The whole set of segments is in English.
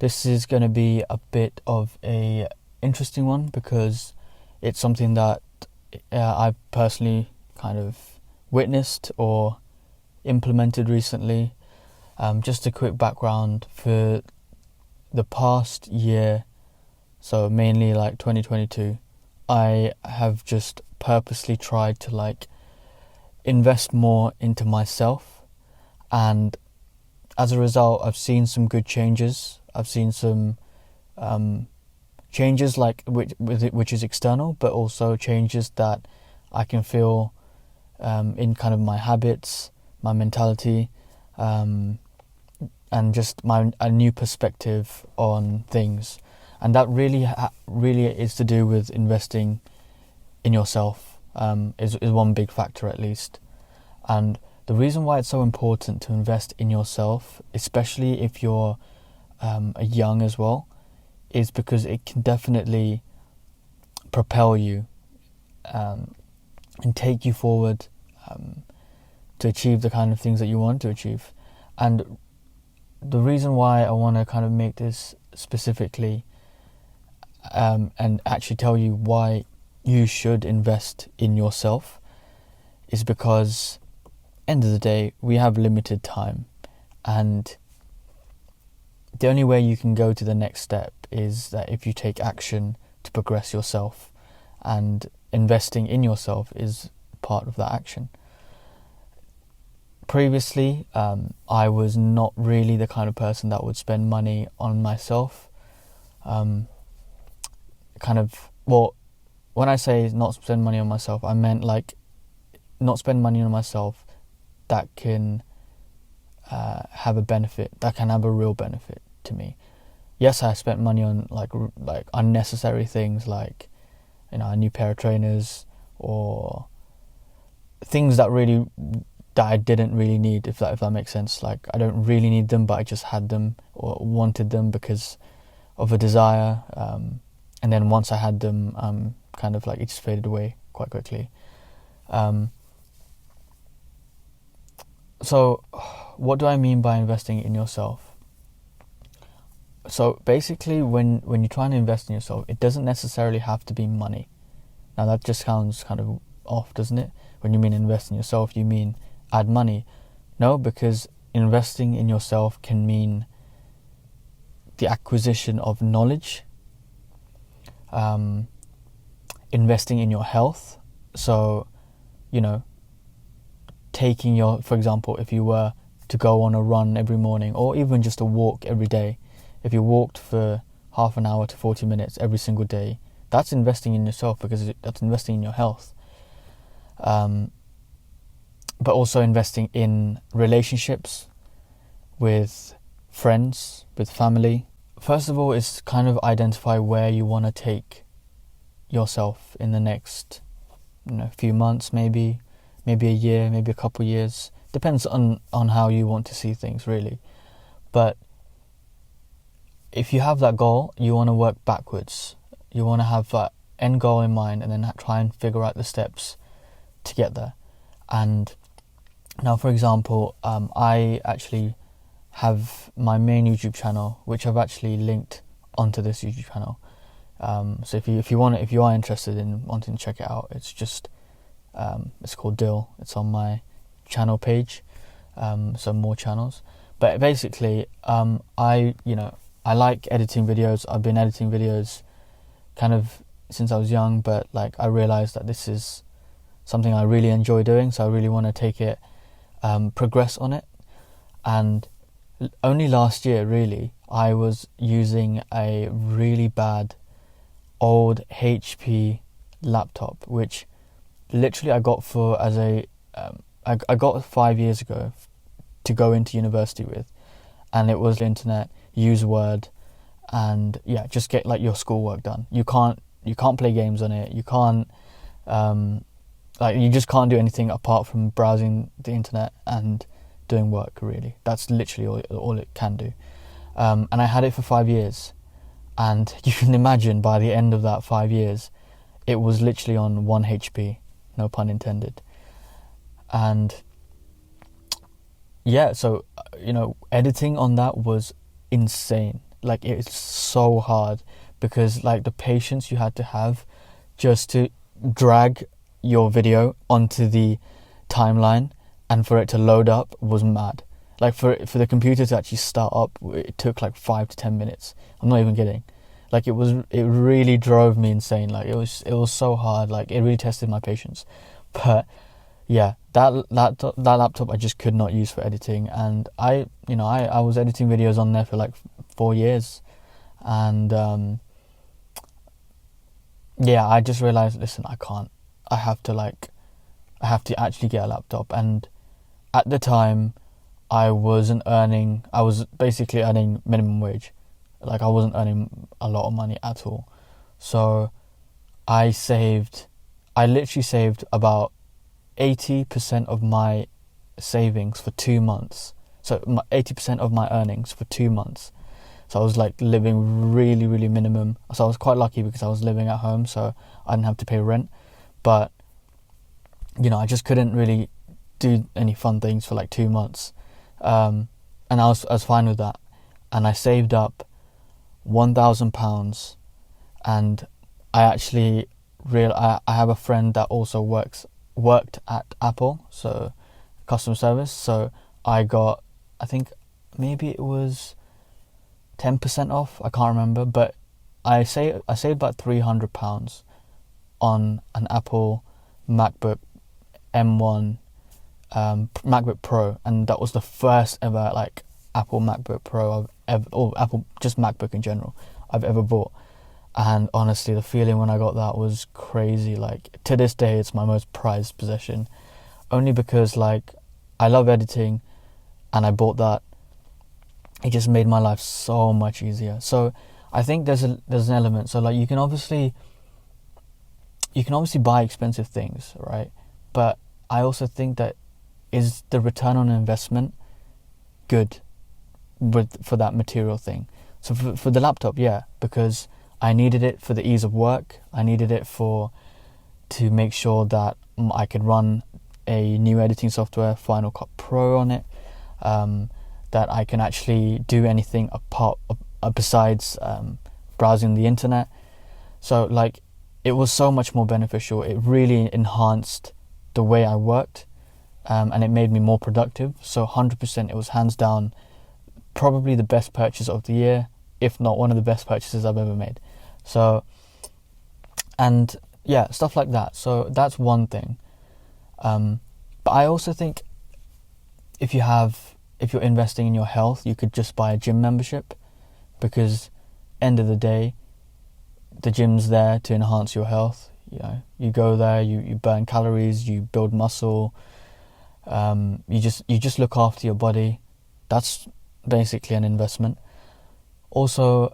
This is going to be a bit of a interesting one because it's something that I've personally kind of witnessed or implemented recently. Just a quick background: for the past year, so mainly like 2022, I have just purposely tried to invest more into myself, and as a result I've seen some good changes. I've seen some changes which is external, but also changes that I can feel in kind of my habits, my mentality, and just a new perspective on things. And that really is to do with investing in yourself, is one big factor at least. And the reason why it's so important to invest in yourself, especially if you're young as well, is because it can definitely propel you and take you forward to achieve the kind of things that you want to achieve. And the reason why I want to kind of make this specifically and actually tell you why you should invest in yourself is because end of the day we have limited time, and the only way you can go to the next step is that if you take action to progress yourself, and investing in yourself is part of that action. Previously, I was not really the kind of person that would spend money on myself. When I say not spend money on myself, I meant not spend money on myself that can have a benefit, that can have a real benefit to me. Yes, I spent money on like unnecessary things, like a new pair of trainers or things that I didn't really need, if that makes sense. Like, I don't really need them, but I just had them or wanted them because of a desire, and then once I had them, it just faded away quite quickly. So what do I mean by investing in yourself? So basically, when you're trying to invest in yourself, it doesn't necessarily have to be money. Now that just sounds kind of off, doesn't it? When you mean invest in yourself, you mean add money. No, because investing in yourself can mean the acquisition of knowledge, investing in your health. So, for example, if you were to go on a run every morning, or even just a walk every day, if you walked for half an hour to 40 minutes every single day, that's investing in yourself, because that's investing in your health. But also investing in relationships with friends, with family. First of all, is kind of identify where you want to take yourself in the next few months, maybe a year, maybe a couple of years. Depends on how you want to see things, really. But if you have that goal, you want to work backwards. You want to have that end goal in mind, and then try and figure out the steps to get there. And now, for example, I actually have my main YouTube channel, which I've actually linked onto this YouTube channel. So if you are interested in wanting to check it out, it's just it's called Dill. It's on my channel page. So more channels. But basically, I like editing videos. I've been editing videos kind of since I was young, but I realized that this is something I really enjoy doing, so I really want to take it, progress on it. And only last year, really, I was using a really bad old HP laptop, which literally I got I got 5 years ago to go into university with, and it was internet, use Word, and just get your schoolwork done. You can't play games on it. You can't you just can't do anything apart from browsing the internet and doing work, really. That's literally all it can do. And I had it for 5 years, and you can imagine by the end of that 5 years, it was literally on 1 HP, no pun intended. And so editing on that was insane. like it's so hard, because like the patience you had to have just to drag your video onto the timeline and for it to load up was mad. Like for the computer to actually start up, it took like 5 to 10 minutes. I'm not even kidding. Like it really drove me insane. Like it was so hard. Like it really tested my patience. But yeah, that laptop I just could not use for editing, and I was editing videos on there for like 4 years, and yeah, I just realized, listen, I can't. I have to actually get a laptop. And at the time, I was basically earning minimum wage. Like I wasn't earning a lot of money at all. So I literally saved about 80% of my savings for 2 months. So 80% of my earnings for 2 months. So I was like living really, really minimum. So I was quite lucky because I was living at home, so I didn't have to pay rent. But, I just couldn't really do any fun things for like 2 months. And I was fine with that. And I saved up £1,000, and I actually I have a friend that also worked at Apple, so customer service. So I got, I think maybe it was 10% off. I can't remember, but I saved about £300 on an Apple MacBook M1, MacBook Pro, and that was the first ever like Apple MacBook Pro or Apple, just MacBook in general, I've ever bought. And honestly, the feeling when I got that was crazy. Like to this day, it's my most prized possession, only because like I love editing, and I bought that. It just made my life so much easier. So I think there's an element. So like you can obviously buy expensive things, right? But I also think that, is the return on investment good for that material thing? So for the laptop, yeah, because I needed it for the ease of work. I needed it to make sure that I could run a new editing software, Final Cut Pro, on it. That I can actually do anything besides browsing the internet. So like it was so much more beneficial. It really enhanced the way I worked, and it made me more productive. So 100%, it was hands down probably the best purchase of the year, if not one of the best purchases I've ever made. So, and yeah, stuff like that. So that's one thing. But I also think if you're investing in your health, you could just buy a gym membership, because end of the day, the gym's there to enhance your health. You go there, you burn calories, you build muscle, you just look after your body. That's basically an investment. Also,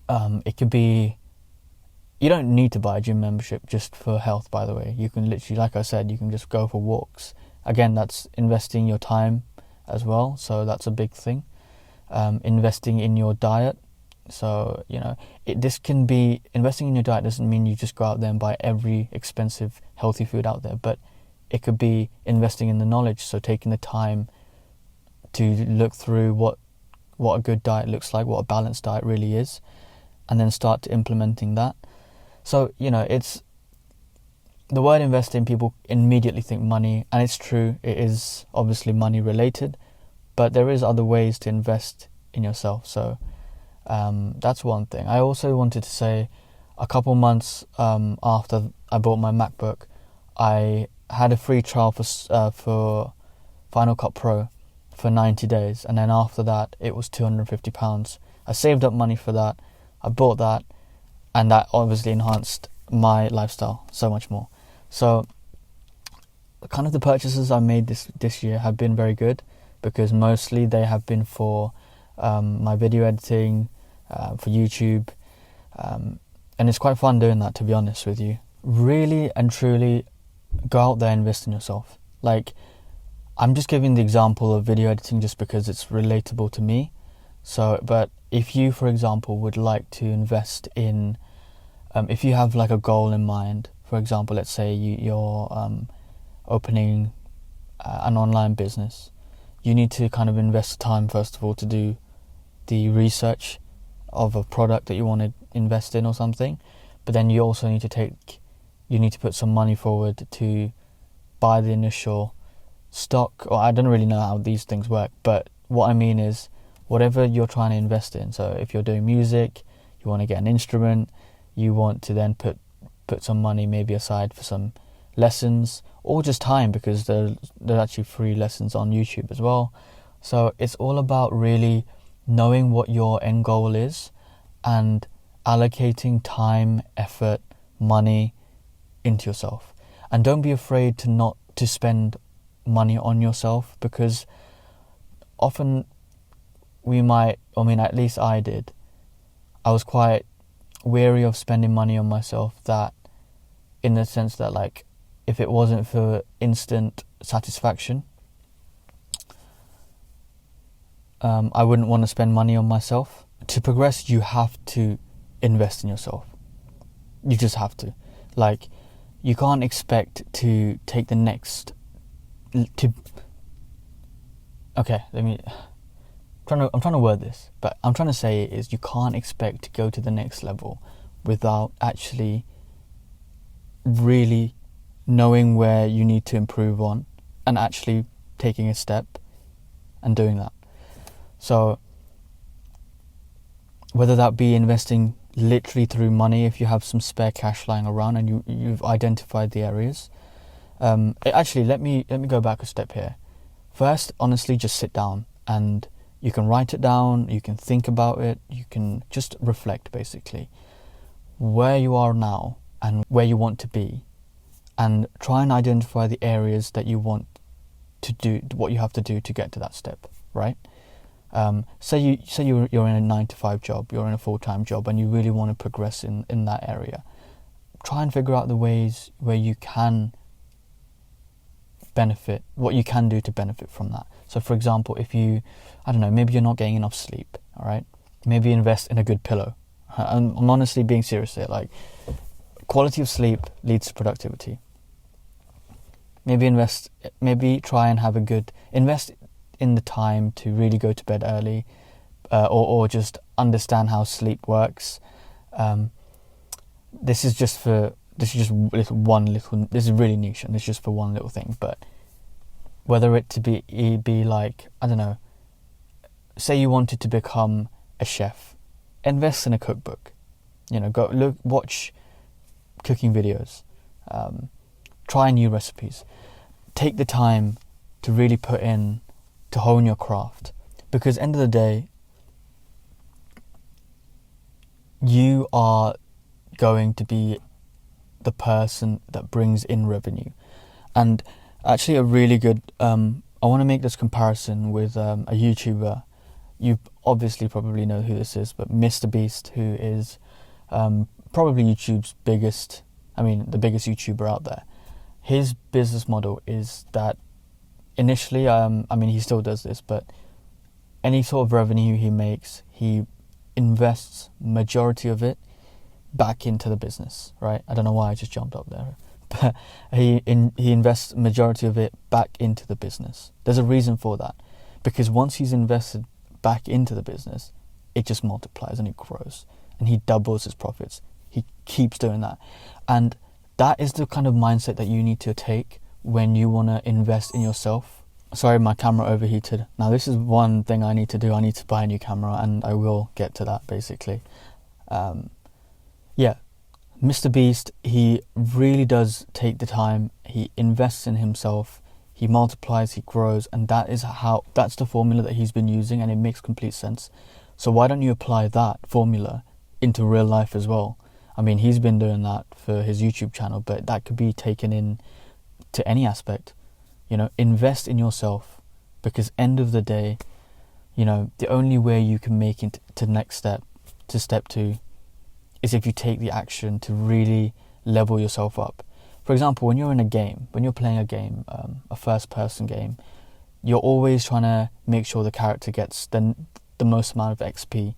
it could be, you don't need to buy a gym membership just for health, by the way. You can literally, like I said, you can just go for walks. Again, that's investing your time as well, so that's a big thing. Investing in your diet. So, this can be, investing in your diet doesn't mean you just go out there and buy every expensive healthy food out there, but it could be investing in the knowledge. So taking the time to look through what a good diet looks like, what a balanced diet really is, and then start to implementing that. So, it's, the word investing, people immediately think money, and it's true, it is obviously money related, but there is other ways to invest in yourself. So that's one thing. I also wanted to say, a couple months after I bought my MacBook, I had a free trial for Final Cut Pro for 90 days, and then after that it was £250. I saved up money for that, I bought that, and that obviously enhanced my lifestyle so much more. So kind of the purchases I made this year have been very good, because mostly they have been for my video editing, for YouTube, and it's quite fun doing that, to be honest with you. Really and truly go out there and invest in yourself. Like, I'm just giving the example of video editing just because it's relatable to me. So, but if you, for example, would like to invest in, if you have like a goal in mind, for example, let's say you're opening an online business, you need to kind of invest time, first of all, to do the research of a product that you want to invest in or something, but then you also need to put some money forward to buy the initial stock, or I don't really know how these things work, but what I mean is whatever you're trying to invest in. So if you're doing music, you want to get an instrument, you want to then put some money maybe aside for some lessons, or just time, because there's actually free lessons on YouTube as well. So it's all about really knowing what your end goal is and allocating time, effort, money into yourself. And don't be afraid to spend money on yourself, because often at least I did. I was quite wary of spending money on myself, that in the sense that, like, if it wasn't for instant satisfaction, I wouldn't want to spend money on myself. To progress, you have to invest in yourself. You just have to. Like, you can't expect to take the next... Okay, I'm trying to word this, but I'm trying to say is you can't expect to go to the next level without actually really knowing where you need to improve on and actually taking a step and doing that. So whether that be investing literally through money, if you have some spare cash lying around and you've identified the areas. Actually, let me go back a step here. First, honestly, just sit down, and you can write it down, you can think about it, you can just reflect, basically, where you are now and where you want to be, and try and identify the areas that you want to do, what you have to do to get to that step, right? Say you're in a 9-to-5 job, you're in a full-time job, and you really want to progress in that area. Try and figure out the ways where you can benefit, what you can do to benefit from that. So for example, if maybe you're not getting enough sleep, all right? Maybe invest in a good pillow. I'm honestly being serious here. Like, quality of sleep leads to productivity. Maybe try and invest in the time to really go to bed early, or just understand how sleep works. This is really niche, and it's just for one little thing. But whether it to be like, I don't know, say you wanted to become a chef, invest in a cookbook. Watch cooking videos, try new recipes, take the time to really put in to hone your craft, because end of the day, you are going to be the person that brings in revenue. And actually a really good I want to make this comparison with a YouTuber. You obviously probably know who this is, but Mr. Beast, who is probably YouTube's the biggest YouTuber out there. His business model is that initially, he still does this, but any sort of revenue he makes, he invests majority of it back into the business, right? I don't know why I just jumped up there, but he invests majority of it back into the business. There's a reason for that, because once he's invested back into the business, it just multiplies and it grows, and he doubles his profits. He keeps doing that, and that is the kind of mindset that you need to take when you want to invest in yourself. Sorry, my camera overheated. Now, this is one thing I need to do. I need to buy a new camera, and I will get to that, basically. Mr. Beast, he really does take the time. He invests in himself. He multiplies, he grows, and that's the formula that he's been using, and it makes complete sense. So why don't you apply that formula into real life as well? He's been doing that for his YouTube channel, but that could be taken in to any aspect. Invest in yourself, because end of the day, the only way you can make it to next step, to step 2, is if you take the action to really level yourself up. For example, when you're playing a game, a first-person game, you're always trying to make sure the character gets the most amount of XP.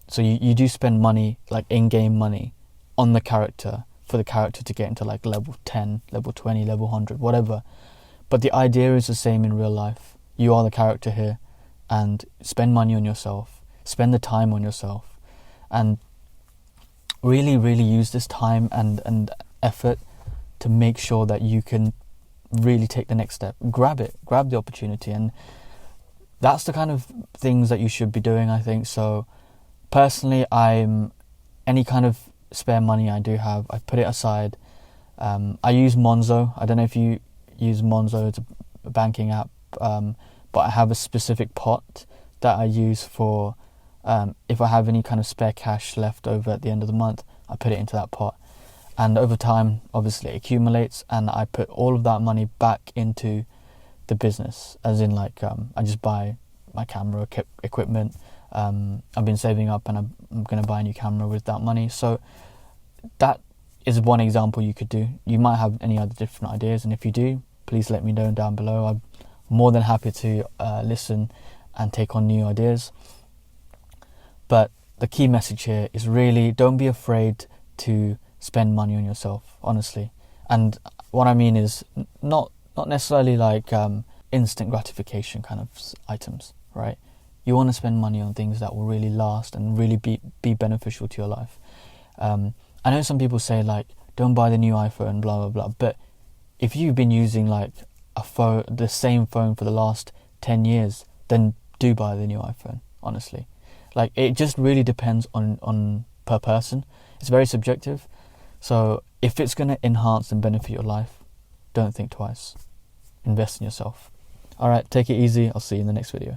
So you do spend money, like in-game money, on the character, for the character to get into like level 10, level 20, level 100, whatever. But the idea is the same in real life. You are the character here, and spend money on yourself. spend the time on yourself, and really, really use this time and effort to make sure that you can really take the next step. Grab the opportunity, and that's the kind of things that you should be doing, I think. So personally, any kind of spare money I do have, I put it aside. I use Monzo. I don't know if you use Monzo, it's a banking app, but I have a specific pot that I use for if I have any kind of spare cash left over at the end of the month, I put it into that pot. And over time, obviously, it accumulates, and I put all of that money back into the business, as in I just buy my camera equipment. I've been saving up, and I'm going to buy a new camera with that money. So that is one example you could do. You might have any other different ideas, and if you do, please let me know down below. I'm more than happy to listen and take on new ideas. But the key message here is really, don't be afraid to spend money on yourself, honestly. And what I mean is not necessarily instant gratification kind of items, right? You want to spend money on things that will really last and really be beneficial to your life. I know some people say don't buy the new iPhone, blah blah blah, but if you've been using the same phone for the last 10 years, then do buy the new iPhone, honestly. It just really depends on per person. It's very subjective. So if it's going to enhance and benefit your life, don't think twice. Invest in yourself. Alright, take it easy. I'll see you in the next video.